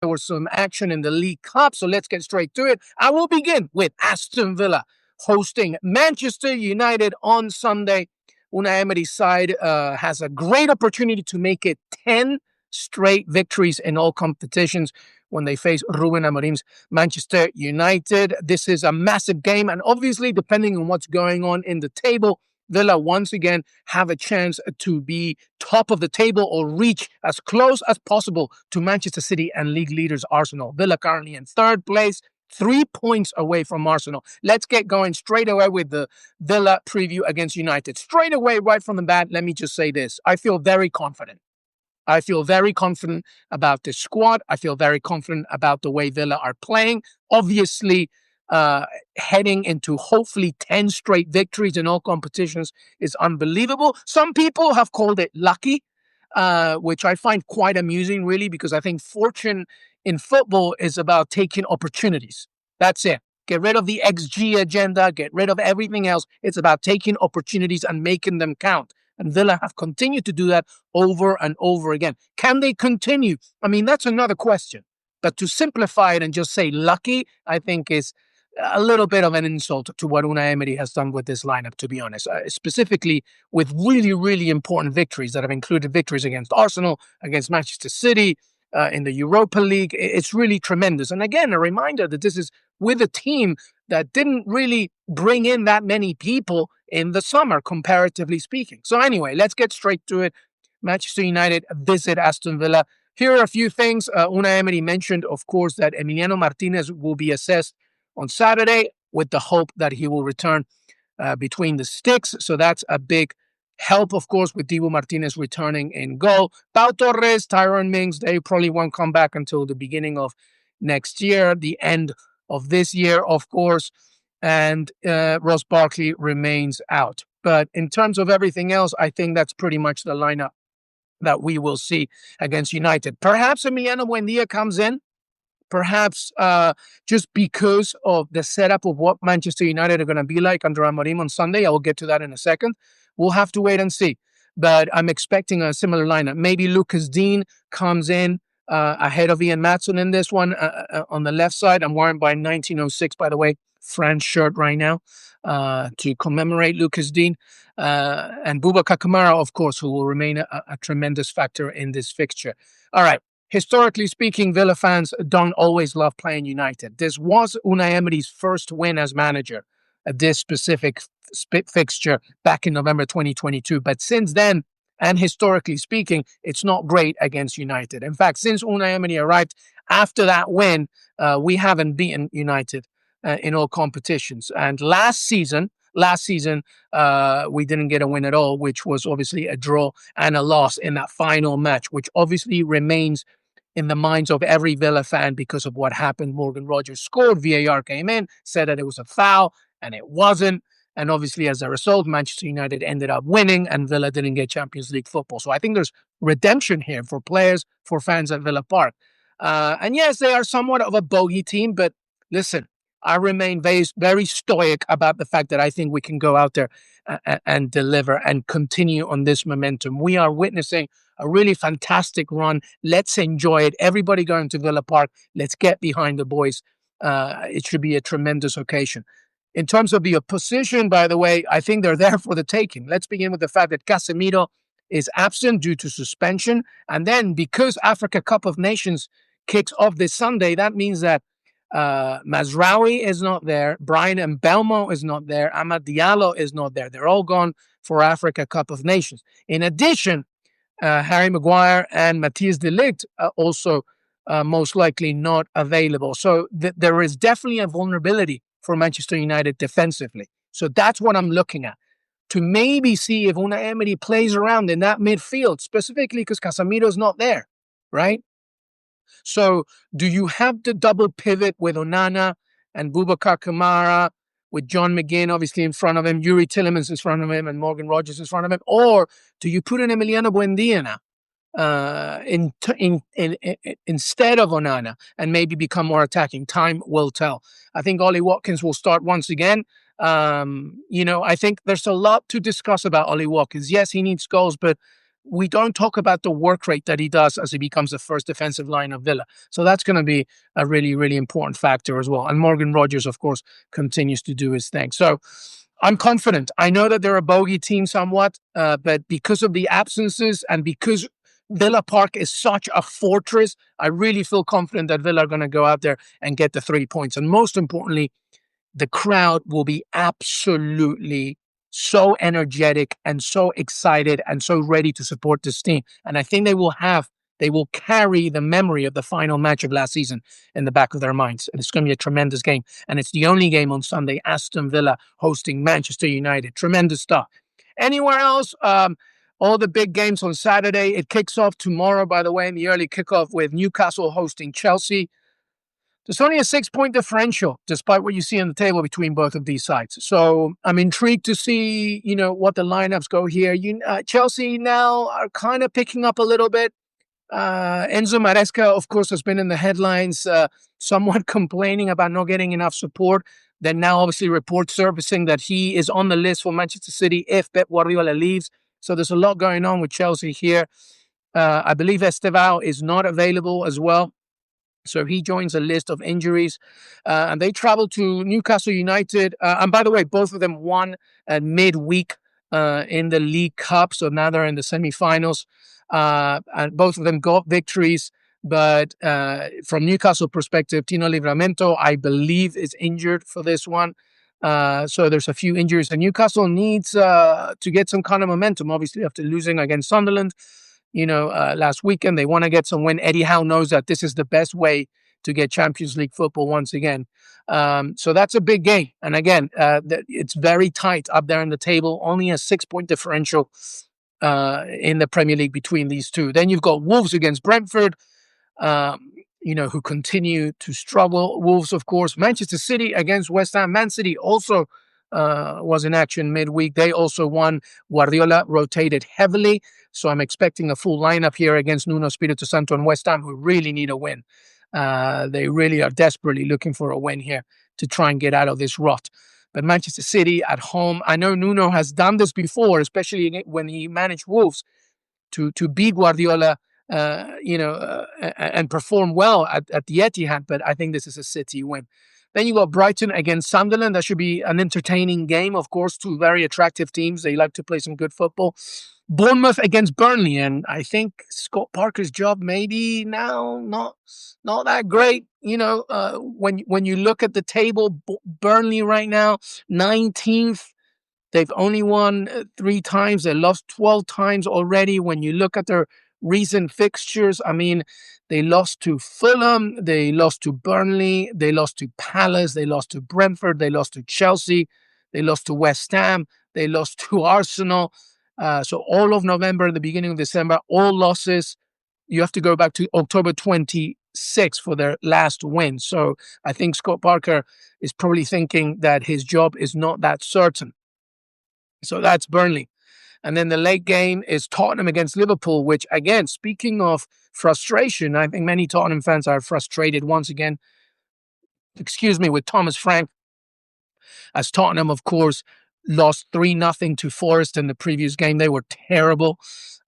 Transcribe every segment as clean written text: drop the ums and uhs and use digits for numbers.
There was some action in the League Cup, so let's get straight to it. I will begin with Aston Villa hosting Manchester United on Sunday. Unai Emery's side has a great opportunity to make it 10 straight victories in all competitions when they face Ruben Amorim's Manchester United. This is a massive game, and obviously, depending on what's going on in the table, Villa once again have a chance to be top of the table or reach as close as possible to Manchester City and league leaders Arsenal. Villa currently in third place, 3 points away from Arsenal. Let's get going straight away with the Villa preview against United. Straight away, right from the bat, let me just say this. I feel very confident. I feel very confident about this squad. I feel very confident about the way Villa are playing. Obviously, heading into hopefully 10 straight victories in all competitions is unbelievable. Some people have called it lucky, which I find quite amusing, really, because I think fortune in football is about taking opportunities. That's it. Get rid of the XG agenda, get rid of everything else. It's about taking opportunities and making them count. And Villa have continued to do that over and over again. Can they continue? I mean, that's another question. But to simplify it and just say lucky, I think is a little bit of an insult to what Unai Emery has done with this lineup, to be honest, specifically with really, really important victories that have included victories against Arsenal, against Manchester City, in the Europa League. It's really tremendous. And again, a reminder that this is with a team that didn't really bring in that many people in the summer, comparatively speaking. So anyway, let's get straight to it. Manchester United visit Aston Villa. Here are a few things. Unai Emery mentioned, of course, that Emiliano Martinez will be assessed on Saturday with the hope that he will return between the sticks. So that's a big help, of course, with Dibu Martinez returning in goal. Pau Torres, Tyrone Mings, they probably won't come back until the beginning of next year, the end of this year, of course. And Ross Barkley remains out. But in terms of everything else, I think that's pretty much the lineup that we will see against United. Perhaps Emiliano Buendia comes in, perhaps just because of the setup of what Manchester United are going to be like under Amorim on Sunday. I will get to that in a second. We'll have to wait and see. But I'm expecting a similar lineup. Maybe Lucas Dean comes in ahead of Ian Maatson in this one on the left side. I'm wearing by 1906, by the way, France shirt right now to commemorate Lucas Dean. And Boubacar Kamara, of course, who will remain a tremendous factor in this fixture. All right. Historically speaking, Villa fans don't always love playing United. This was Unai Emery's first win as manager at this specific fixture back in November 2022. But since then, and historically speaking, it's not great against United. In fact, since Unai Emery arrived after that win, we haven't beaten United in all competitions. And last season, we didn't get a win at all, which was obviously a draw and a loss in that final match, which obviously remains in the minds of every Villa fan because of what happened. Morgan Rogers scored, VAR came in, said that it was a foul, and it wasn't. And obviously, as a result, Manchester United ended up winning, and Villa didn't get Champions League football. So I think there's redemption here for players, for fans at Villa Park. And yes, they are somewhat of a bogey team, but listen, I remain very, very stoic about the fact that I think we can go out there and deliver and continue on this momentum. We are witnessing a really fantastic run. Let's enjoy it. Everybody going to Villa Park. Let's get behind the boys. It should be a tremendous occasion. In terms of the opposition, by the way, I think they're there for the taking. Let's begin with the fact that Casemiro is absent due to suspension. And then because Africa Cup of Nations kicks off this Sunday, that means that Mazraoui is not there. Brian Mbeumo is not there. Amad Diallo is not there. They're all gone for Africa Cup of Nations. In addition, Harry Maguire and Matthias de Ligt are also most likely not available. So there is definitely a vulnerability for Manchester United defensively. So that's what I'm looking at. To maybe see if Unai Emery plays around in that midfield, specifically because Casemiro's not there, right? So do you have the double pivot with Onana and Boubacar Kamara, with John McGinn obviously in front of him, Yuri Tillemans in front of him, and Morgan Rogers in front of him? Or do you put in Emiliano Buendia now instead of Onana and maybe become more attacking? Time will tell. I think Ollie Watkins will start once again. I think there's a lot to discuss about Ollie Watkins. Yes, he needs goals, but we don't talk about the work rate that he does as he becomes the first defensive line of Villa. So that's going to be a really, really important factor as well. And Morgan Rogers, of course, continues to do his thing. So I'm confident. I know that they're a bogey team somewhat, but because of the absences and because Villa Park is such a fortress, I really feel confident that Villa are going to go out there and get the 3 points. And most importantly, the crowd will be absolutely so energetic and so excited and so ready to support this team. And I think they will carry the memory of the final match of last season in the back of their minds. And it's going to be a tremendous game. And it's the only game on Sunday, Aston Villa hosting Manchester United. Tremendous stuff. Anywhere else, all the big games on Saturday. It kicks off tomorrow, by the way, in the early kickoff with Newcastle hosting Chelsea. There's only a 6-point differential, despite what you see on the table between both of these sides. So I'm intrigued to see, what the lineups go here. Chelsea now are kind of picking up a little bit. Enzo Maresca, of course, has been in the headlines, somewhat complaining about not getting enough support. Then now, obviously, reports surfacing that he is on the list for Manchester City if Pep Guardiola leaves. So there's a lot going on with Chelsea here. I believe Estevao is not available as well. So he joins a list of injuries, and they travel to Newcastle United. And by the way, both of them won at midweek in the League Cup. So now they're in the semifinals, and both of them got victories. But from Newcastle perspective, Tino Livramento, I believe, is injured for this one. So there's a few injuries, and Newcastle needs to get some kind of momentum, obviously, after losing against Sunderland. Last weekend, they want to get some win. Eddie Howe knows that this is the best way to get Champions League football once again. So that's a big game. And again, it's very tight up there in the table, only a 6-point differential in the Premier League between these two. Then you've got Wolves against Brentford, who continue to struggle. Wolves, of course. Manchester City against West Ham. Man City also was in action midweek. They also won. Guardiola rotated heavily. So I'm expecting a full lineup here against Nuno Espirito Santo and West Ham, who really need a win. They really are desperately looking for a win here to try and get out of this rut. But Manchester City at home, I know Nuno has done this before, especially when he managed Wolves, to beat Guardiola, and perform well at the Etihad. But I think this is a City win. Then you got Brighton against Sunderland. That should be an entertaining game. Of course, two very attractive teams. They like to play some good football. Bournemouth against Burnley, and I think Scott Parker's job maybe now not that great. When you look at the table, Burnley right now 19th. They've only won 3 times. They lost 12 times already. When you look at their recent fixtures, I mean, they lost to Fulham, they lost to Burnley, they lost to Palace, they lost to Brentford, they lost to Chelsea, they lost to West Ham, they lost to Arsenal. So all of November and the beginning of December, all losses. You have to go back to October 26th for their last win. So I think Scott Parker is probably thinking that his job is not that certain. So that's Burnley. And then the late game is Tottenham against Liverpool, which, again, speaking of frustration, I think many Tottenham fans are frustrated once again, with Thomas Frank, as Tottenham, of course, lost 3-0 to Forest in the previous game. They were terrible.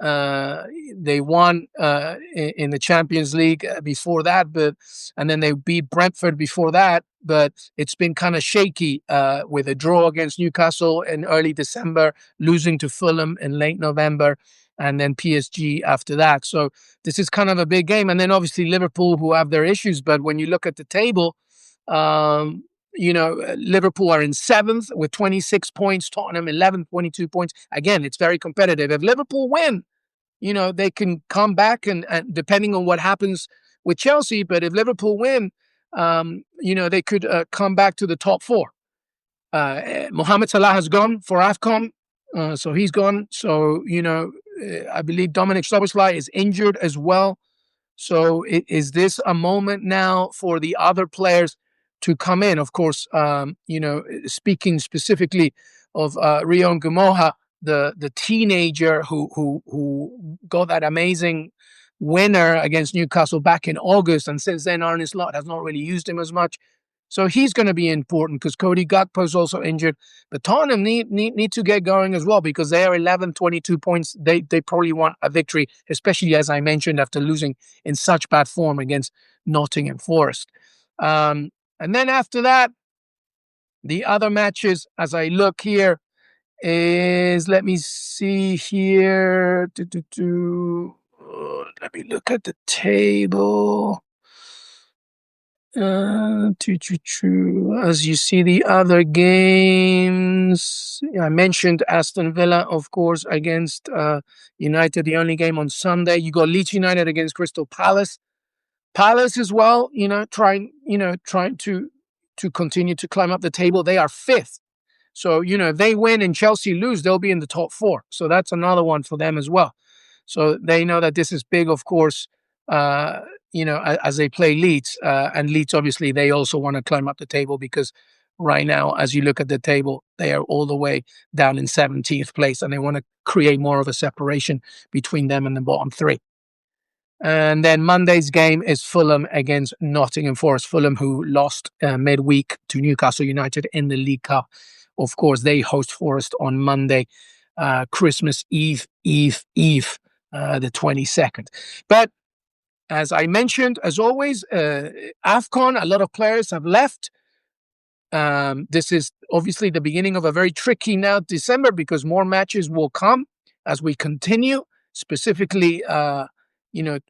They won in the Champions League before that, and then they beat Brentford before that. But it's been kind of shaky with a draw against Newcastle in early December, losing to Fulham in late November, and then PSG after that. So this is kind of a big game. And then obviously Liverpool, who have their issues. But when you look at the table, Liverpool are in 7th with 26 points, Tottenham 11th, 22 points. Again, it's very competitive. If Liverpool win, they can come back and depending on what happens with Chelsea, but if Liverpool win, they could come back to the top 4. Mohamed Salah has gone for AFCON, so he's gone. So, I believe Dominic Szoboszlai is injured as well. So is this a moment now for the other players to come in? Of course, speaking specifically of Rion Gumoha, the teenager who got that amazing winner against Newcastle back in August, and since then Arne Slot has not really used him as much. So he's going to be important because Cody Gakpo is also injured. But Tottenham need to get going as well because they are 11, 22 points. They probably want a victory, especially as I mentioned, after losing in such bad form against Nottingham Forest. And then after that, the other matches, as I look here, is let me see here. Let me look at the table. As you see the other games, I mentioned Aston Villa, of course, against United, the only game on Sunday. You got Leeds United against Crystal Palace. Palace as well, trying to continue to climb up the table. They are fifth. So, if they win and Chelsea lose, they'll be in the top four. So that's another one for them as well. So they know that this is big, of course, as they play Leeds. And Leeds, obviously, they also want to climb up the table because right now, as you look at the table, they are all the way down in 17th place and they want to create more of a separation between them and the bottom three. And then Monday's game is Fulham against Nottingham Forest. Fulham, who lost midweek to Newcastle United in the League Cup. Of course, they host Forest on Monday, Christmas Eve, the 22nd. But as I mentioned, as always, AFCON, a lot of players have left. This is obviously the beginning of a very tricky now December because more matches will come as we continue, specifically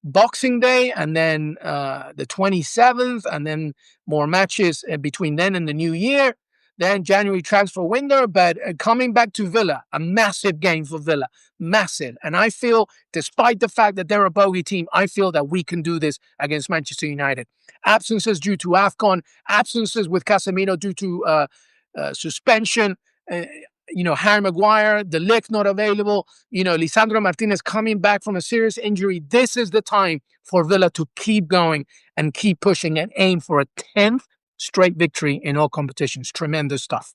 Boxing Day and then the 27th, and then more matches between then and the new year. Then January transfer window, but coming back to Villa, a massive game for Villa, massive. And I feel, despite the fact that they're a bogey team, I feel that we can do this against Manchester United. Absences due to AFCON, absences with Casemiro due to suspension. Harry Maguire, De Ligt not available, Lisandro Martinez coming back from a serious injury. This is the time for Villa to keep going and keep pushing and aim for a 10th straight victory in all competitions. Tremendous stuff.